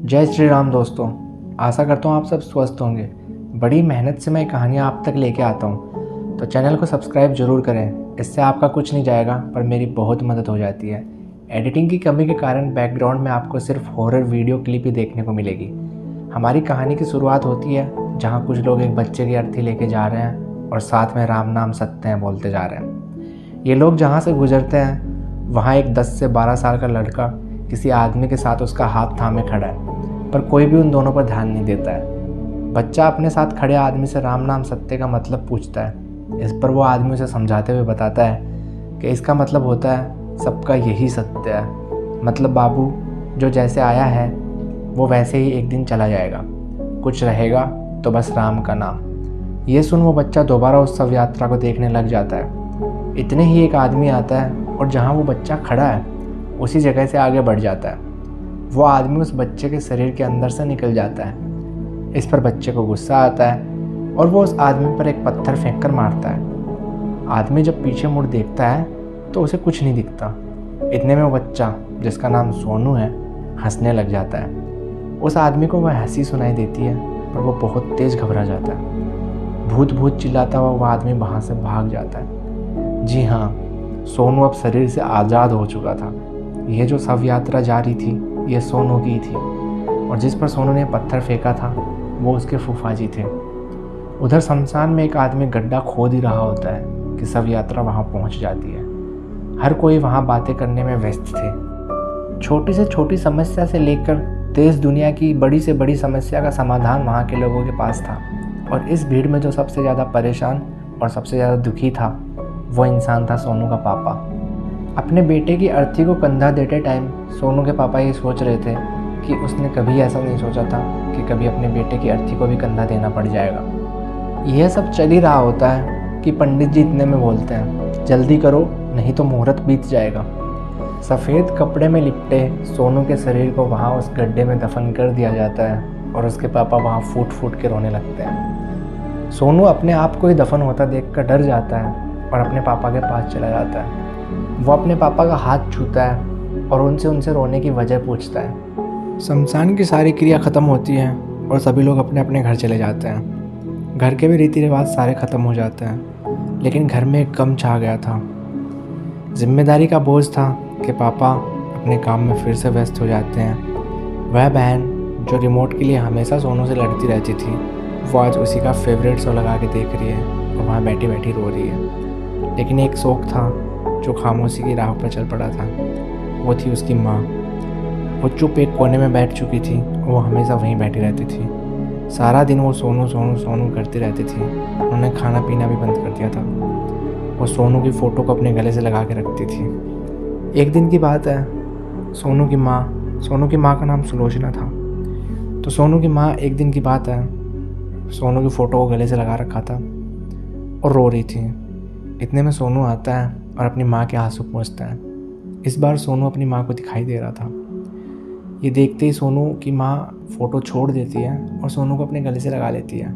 जय श्री राम दोस्तों। आशा करता हूँ आप सब स्वस्थ होंगे। बड़ी मेहनत से मैं कहानियाँ आप तक लेके आता हूँ, तो चैनल को सब्सक्राइब ज़रूर करें। इससे आपका कुछ नहीं जाएगा, पर मेरी बहुत मदद हो जाती है। एडिटिंग की कमी के कारण बैकग्राउंड में आपको सिर्फ हॉरर वीडियो क्लिप ही देखने को मिलेगी। हमारी कहानी की शुरुआत होती है जहाँ कुछ लोग एक बच्चे की अर्थी लेके जा रहे हैं और साथ में राम नाम सत्य हैं बोलते जा रहे हैं। ये लोग जहाँ से गुजरते हैं वहाँ एक 10 से 12 साल का लड़का किसी आदमी के साथ उसका हाथ थामे खड़ा है, पर कोई भी उन दोनों पर ध्यान नहीं देता है। बच्चा अपने साथ खड़े आदमी से राम नाम सत्य का मतलब पूछता है। इस पर वो आदमी उसे समझाते हुए बताता है कि इसका मतलब होता है सबका यही सत्य है। मतलब बाबू, जो जैसे आया है वो वैसे ही एक दिन चला जाएगा, कुछ रहेगा तो बस राम का नाम। ये सुन वो बच्चा दोबारा उस शव यात्रा को देखने लग जाता है। इतने ही एक आदमी आता है और जहाँ वो बच्चा खड़ा है उसी जगह से आगे बढ़ जाता है। वो आदमी उस बच्चे के शरीर के अंदर से निकल जाता है। इस पर बच्चे को गुस्सा आता है और वो उस आदमी पर एक पत्थर फेंक कर मारता है। आदमी जब पीछे मुड़ देखता है तो उसे कुछ नहीं दिखता। इतने में वो बच्चा, जिसका नाम सोनू है, हंसने लग जाता है। उस आदमी को वह हंसी सुनाई देती है, पर वो बहुत तेज़ घबरा जाता है। भूत भूत चिल्लाता हुआ वह आदमी वहाँ से भाग जाता है। जी हाँ, सोनू अब शरीर से आज़ाद हो चुका था। ये जो शव यात्रा जारी थी ये सोनू की थी, और जिस पर सोनू ने पत्थर फेंका था वो उसके फूफा जी थे। उधर शमशान में एक आदमी गड्ढा खोद ही रहा होता है कि शव यात्रा वहाँ पहुँच जाती है। हर कोई वहाँ बातें करने में व्यस्त थे। छोटी से छोटी समस्या से लेकर देश दुनिया की बड़ी से बड़ी समस्या का समाधान वहाँ के लोगों के पास था। और इस भीड़ में जो सबसे ज़्यादा परेशान और सबसे ज़्यादा दुखी था वो इंसान था सोनू का पापा। अपने बेटे की अर्थी को कंधा देते टाइम सोनू के पापा ये सोच रहे थे कि उसने कभी ऐसा नहीं सोचा था कि कभी अपने बेटे की अर्थी को भी कंधा देना पड़ जाएगा। यह सब चल ही रहा होता है कि पंडित जी इतने में बोलते हैं, जल्दी करो नहीं तो मुहूर्त बीत जाएगा। सफ़ेद कपड़े में लिपटे सोनू के शरीर को वहाँ उस गड्ढे में दफन कर दिया जाता है और उसके पापा वहाँ फूट फूट के रोने लगते हैं। सोनू अपने आप को ही दफन होता देखकर डर जाता है और अपने पापा के पास चला जाता है। वो अपने पापा का हाथ छूता है और उनसे रोने की वजह पूछता है। शमशान की सारी क्रिया ख़त्म होती है और सभी लोग अपने अपने घर चले जाते हैं। घर के भी रीति रिवाज सारे ख़त्म हो जाते हैं, लेकिन घर में एक गम छा गया था। जिम्मेदारी का बोझ था कि पापा अपने काम में फिर से व्यस्त हो जाते हैं। वह बहन जो रिमोट के लिए हमेशा सोनू से लड़ती रहती थी, वो आज उसी का फेवरेट शो लगा के देख रही है और वहाँ बैठी बैठी रो रही है। लेकिन एक शौक था जो खामोशी की राह पर चल पड़ा था, वो थी उसकी माँ। वो चुप एक कोने में बैठ चुकी थी, वो हमेशा वहीं बैठी रहती थी। सारा दिन वो सोनू सोनू सोनू करती रहती थी। उन्होंने खाना पीना भी बंद कर दिया था। वो सोनू की फ़ोटो को अपने गले से लगा के रखती थी। एक दिन की बात है, सोनू की माँ का नाम सुलोचना था। तो सोनू की माँ, एक दिन की बात है, सोनू की फ़ोटो को गले से लगा रखा था और रो रही थी। इतने में सोनू आता है और अपनी माँ के आंसू पोंछता है। इस बार सोनू अपनी माँ को दिखाई दे रहा था। ये देखते ही सोनू की माँ फ़ोटो छोड़ देती है और सोनू को अपने गले से लगा लेती है।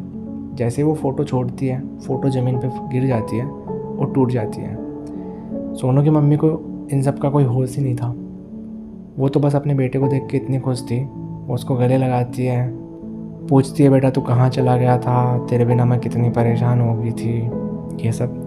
जैसे वो फ़ोटो छोड़ती है, फ़ोटो ज़मीन पे गिर जाती है और टूट जाती है। सोनू की मम्मी को इन सब का कोई होश ही नहीं था। वो तो बस अपने बेटे को देख के इतनी खुश थी। वो उसको गले लगाती है, पूछती है, बेटा तू कहाँ चला गया था, तेरे बिना मैं कितनी परेशान हो गई थी, ये सब।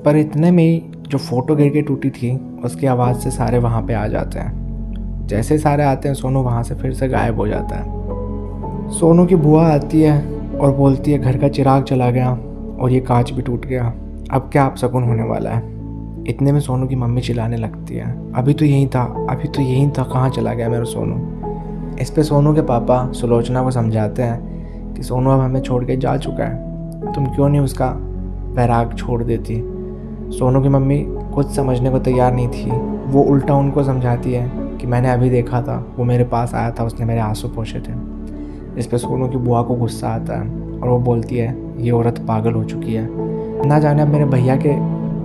पर इतने में ही जो फ़ोटो गिर के टूटी थी उसकी आवाज़ से सारे वहाँ पे आ जाते हैं। जैसे सारे आते हैं सोनू वहाँ से फिर से गायब हो जाता है। सोनू की बुआ आती है और बोलती है घर का चिराग चला गया और ये कांच भी टूट गया, अब क्या अपशकुन होने वाला है। इतने में सोनू की मम्मी चिल्लाने लगती है, अभी तो यहीं था, कहाँ चला गया मेरा सोनू। इस पे सोनू के पापा सुलोचना को समझाते हैं कि सोनू अब हमें छोड़ के जा चुका है, तुम क्यों नहीं उसका वैराग छोड़ देती। सोनू की मम्मी कुछ समझने को तैयार नहीं थी। वो उल्टा उनको समझाती है कि मैंने अभी देखा था, वो मेरे पास आया था, उसने मेरे आंसू पोंछे थे। इस पर सोनू की बुआ को गुस्सा आता है और वो बोलती है, ये औरत पागल हो चुकी है, ना जाने अब मेरे भैया के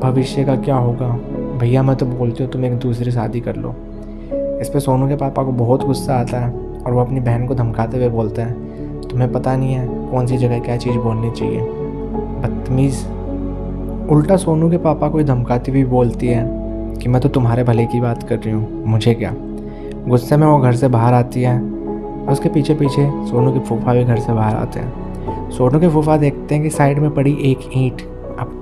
भविष्य का क्या होगा। भैया मैं तो बोलती हूँ तुम एक दूसरी शादी कर लो। इस पर सोनू के पापा को बहुत गुस्सा आता है और वो अपनी बहन को धमकाते हुए बोलते हैं, तुम्हें पता नहीं है कौन सी जगह क्या चीज़ बोलनी चाहिए, बदतमीज़। उल्टा सोनू के पापा को धमकाती हुई बोलती है कि मैं तो तुम्हारे भले की बात कर रही हूँ, मुझे क्या। गुस्से में वो घर से बाहर आती है उसके पीछे पीछे सोनू के फूफा भी घर से बाहर आते हैं। सोनू के फूफा देखते हैं कि साइड में पड़ी एक ईंट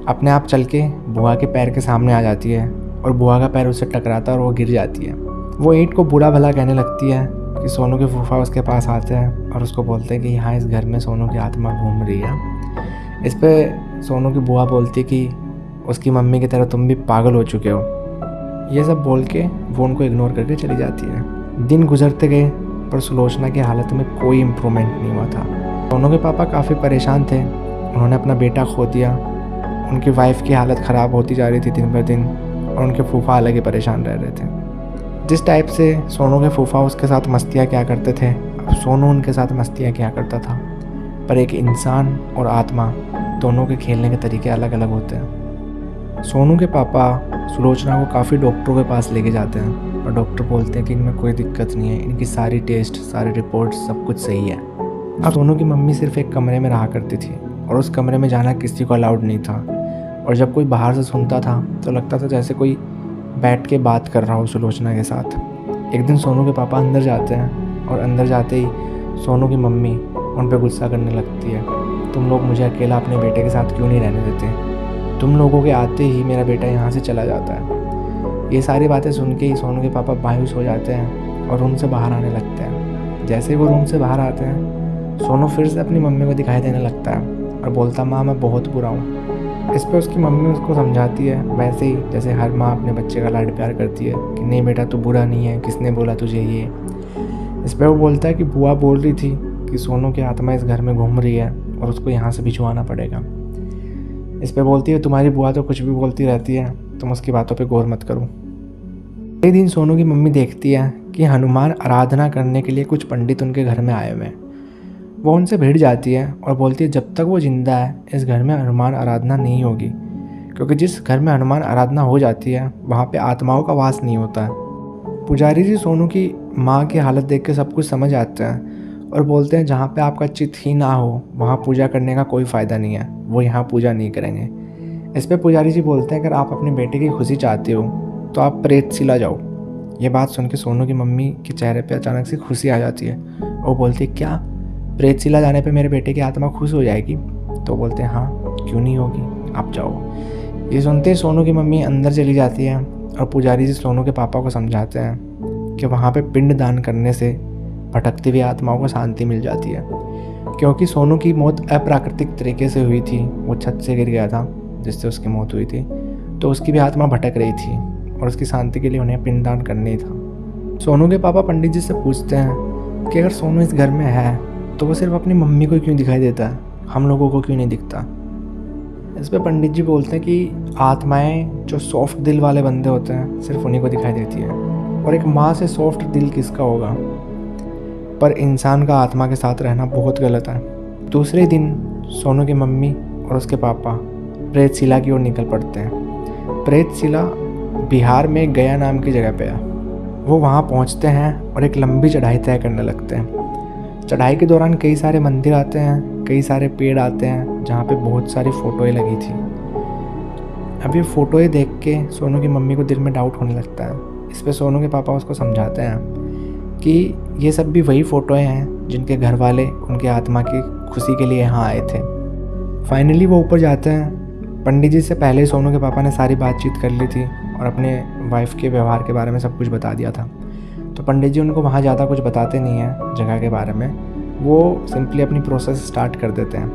अपने आप चल के बुआ के पैर के सामने आ जाती है और बुआ का पैर उससे टकराता है और वो गिर जाती है। वो ईंट को बुरा भला कहने लगती है कि सोनू के फूफा उसके पास आते हैं और उसको बोलते हैं कि यहाँ इस घर में सोनू की आत्मा घूम रही है। इस पर सोनू की बुआ बोलती है कि उसकी मम्मी की तरह तुम भी पागल हो चुके हो। ये सब बोल के वो उनको इग्नोर करके चली जाती है। दिन गुजरते गए पर सुलोचना की हालत में कोई इम्प्रूवमेंट नहीं हुआ था। सोनू के पापा काफ़ी परेशान थे। उन्होंने अपना बेटा खो दिया। उनकी वाइफ की हालत ख़राब होती जा रही थी दिन ब दिन और उनके फूफा अलग ही परेशान रह रहे थे। जिस टाइप से सोनू के फूफा उसके साथ मस्तियाँ क्या करते थे, अब सोनू उनके साथ मस्तियाँ क्या करता था। पर एक इंसान और आत्मा दोनों के खेलने के तरीके अलग अलग होते हैं। सोनू के पापा सुलोचना को काफ़ी डॉक्टरों के पास लेके जाते हैं और डॉक्टर बोलते हैं कि इनमें कोई दिक्कत नहीं है, इनकी सारी टेस्ट, सारी रिपोर्ट, सब कुछ सही है। अब सोनू की मम्मी सिर्फ एक कमरे में रहा करती थी और उस कमरे में जाना किसी को अलाउड नहीं था और जब कोई बाहर से सुनता था तो लगता था जैसे कोई बैठ के बात कर रहा हो सुलोचना के साथ। एक दिन सोनू के पापा अंदर जाते हैं और अंदर जाते ही सोनू की मम्मी उन पर गुस्सा करने लगती है। तुम लोग मुझे अकेला अपने बेटे के साथ क्यों नहीं रहने देते? तुम लोगों के आते ही मेरा बेटा यहाँ से चला जाता है। ये सारी बातें सुन के ही सोनू के पापा मायूस हो जाते हैं और रूम से बाहर आने लगते हैं। जैसे ही वो रूम से बाहर आते हैं सोनू फिर से अपनी मम्मी को दिखाई देने लगता है और बोलता, माँ मैं बहुत बुरा हूँ। इस पर उसकी मम्मी उसको समझाती है वैसे ही जैसे हर माँ अपने बच्चे का लाड प्यार करती है कि नहीं बेटा तू बुरा नहीं है, किसने बोला तुझे ये। इस पर वो बोलता है कि बुआ बोल रही थी कि सोनू की आत्मा इस घर में घूम रही है और उसको यहाँ से भिजवाना पड़ेगा। इस पर बोलती है तुम्हारी बुआ तो कुछ भी बोलती रहती है, तुम उसकी बातों पे गौर मत करो। एक दिन सोनू की मम्मी देखती है कि हनुमान आराधना करने के लिए कुछ पंडित उनके घर में आए हुए हैं। वो उनसे भिड़ जाती है और बोलती है जब तक वो जिंदा है इस घर में हनुमान आराधना नहीं होगी, क्योंकि जिस घर में हनुमान आराधना हो जाती है वहाँ पे आत्माओं का वास नहीं होता है। पुजारी जी सोनू की माँ की हालत देख के सब कुछ समझ आते हैं और बोलते हैं जहाँ पे आपका चित्त ही ना हो वहाँ पूजा करने का कोई फ़ायदा नहीं है, वो यहाँ पूजा नहीं करेंगे। इस पर पुजारी जी बोलते हैं अगर आप अपने बेटे की खुशी चाहते हो तो आप प्रेतशिला जाओ। ये बात सुन के सोनू की मम्मी के चेहरे पे अचानक से खुशी आ जाती है। वो बोलती है क्या प्रेतशिला जाने पे मेरे बेटे की आत्मा खुश हो जाएगी? तो बोलते हैं हाँ क्यों नहीं होगी, आप जाओ। ये सुनते ही सोनू की मम्मी अंदर चली जाती है और पुजारी जी सोनू के पापा को समझाते हैं कि वहाँ पे पिंड दान करने से भटकती हुई आत्माओं को शांति मिल जाती है। क्योंकि सोनू की मौत अप्राकृतिक तरीके से हुई थी, वो छत से गिर गया था जिससे उसकी मौत हुई थी, तो उसकी भी आत्मा भटक रही थी और उसकी शांति के लिए उन्हें पिंडदान करना ही था। सोनू के पापा पंडित जी से पूछते हैं कि अगर सोनू इस घर में है तो वो सिर्फ अपनी मम्मी को क्यों दिखाई देता है, हम लोगों को क्यों नहीं दिखता? इस पर पंडित जी बोलते हैं कि आत्माएं जो सॉफ्ट दिल वाले बंदे होते हैं सिर्फ उन्हीं को दिखाई देती है और एक माँ से सॉफ्ट दिल किसका होगा? पर इंसान का आत्मा के साथ रहना बहुत गलत है। दूसरे दिन सोनू की मम्मी और उसके पापा प्रेतशिला की ओर निकल पड़ते हैं। प्रेतशिला बिहार में गया नाम की जगह पे है। वो वहाँ पहुँचते हैं और एक लंबी चढ़ाई तय करने लगते हैं। चढ़ाई के दौरान कई सारे मंदिर आते हैं, कई सारे पेड़ आते हैं जहाँ पे बहुत सारी फ़ोटोएँ लगी थी। अब ये फ़ोटोएँ देख के सोनू की मम्मी को दिल में डाउट होने लगता है। इस पे सोनू के पापा उसको समझाते हैं कि ये सब भी वही फ़ोटोएँ हैं जिनके घर वाले उनके आत्मा की खुशी के लिए यहाँ आए थे। फाइनली वो ऊपर जाते हैं। पंडित जी से पहले ही सोनू के पापा ने सारी बातचीत कर ली थी और अपने वाइफ के व्यवहार के बारे में सब कुछ बता दिया था। तो पंडित जी उनको वहाँ ज़्यादा कुछ बताते नहीं हैं जगह के बारे में, वो सिंपली अपनी प्रोसेस स्टार्ट कर देते हैं।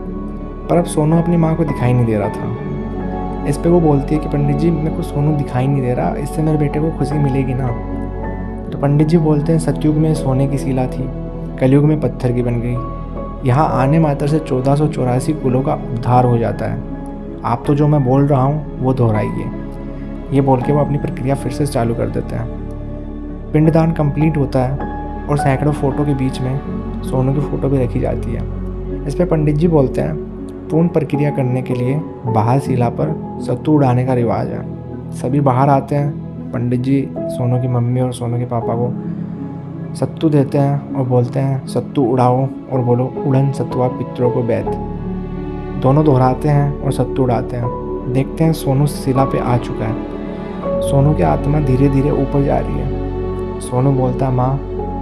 पर अब सोनू अपनी माँ को दिखाई नहीं दे रहा था। इस पे वो बोलती है कि पंडित जी मेरे को सोनू दिखाई नहीं दे रहा, इससे मेरे बेटे को खुशी मिलेगी ना? तो पंडित जी बोलते हैं सतयुग में सोने की शिला थी, कलयुग में पत्थर की बन गई। यहाँ आने मात्र से 1484 कुलों का उद्धार हो जाता है। आप तो जो मैं बोल रहा हूँ वो दोहराइए। ये बोल के वो अपनी प्रक्रिया फिर से चालू कर देते हैं। पिंडदान कंप्लीट होता है और सैकड़ों फ़ोटो के बीच में सोनू की फ़ोटो भी रखी जाती है। इस पर पंडित जी बोलते हैं पूर्ण प्रक्रिया करने के लिए बाहर शिला पर सत्तू उड़ाने का रिवाज है। सभी बाहर आते हैं। पंडित जी सोनू की मम्मी और सोनू के पापा को सत्तू देते हैं और बोलते हैं सत्तू उड़ाओ और बोलो उड़न सत्तुआ पितरों को बैत। दोनों दोहराते हैं और सत्तू उड़ाते हैं। देखते हैं सोनू शिला पे आ चुका है। सोनू की आत्मा धीरे धीरे ऊपर जा रही है। सोनू बोलता है माँ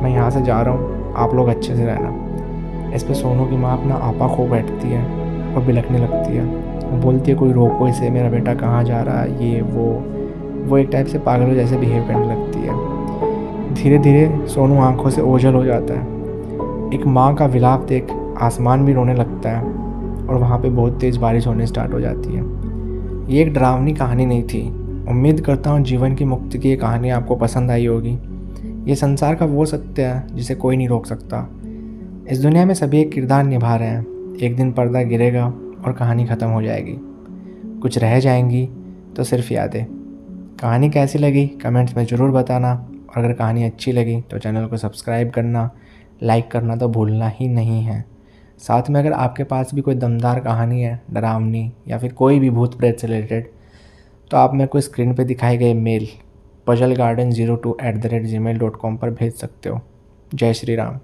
मैं यहाँ से जा रहा हूँ, आप लोग अच्छे से रहना। इस पे सोनू की माँ अपना आपा खो बैठती है और बिलखने लगती है। वो बोलती है कोई रोको इसे, मेरा बेटा कहाँ जा रहा है, ये वो एक टाइप से पागलों जैसे बिहेव करने लगती है। धीरे धीरे सोनू आंखों से ओझल हो जाता है। एक माँ का विलाप देख आसमान भी रोने लगता है और वहाँ पे बहुत तेज़ बारिश होने स्टार्ट हो जाती है। ये एक डरावनी कहानी नहीं थी। उम्मीद करता हूँ जीवन की मुक्ति की ये कहानी आपको पसंद आई होगी। ये संसार का वो सत्य है जिसे कोई नहीं रोक सकता। इस दुनिया में सभी एक किरदार निभा रहे हैं। एक दिन पर्दा गिरेगा और कहानी ख़त्म हो जाएगी। कुछ रह जाएंगी तो सिर्फ यादें। कहानी कैसी लगी कमेंट्स में ज़रूर बताना, और अगर कहानी अच्छी लगी तो चैनल को सब्सक्राइब करना, लाइक करना तो भूलना ही नहीं है। साथ में अगर आपके पास भी कोई दमदार कहानी है, डरावनी या फिर कोई भी भूत प्रेत से रिलेटेड, तो आप मेरे को स्क्रीन पे दिखाए गए मेल puzzlegarden02@gmail.com पर भेज सकते हो। जय श्री राम।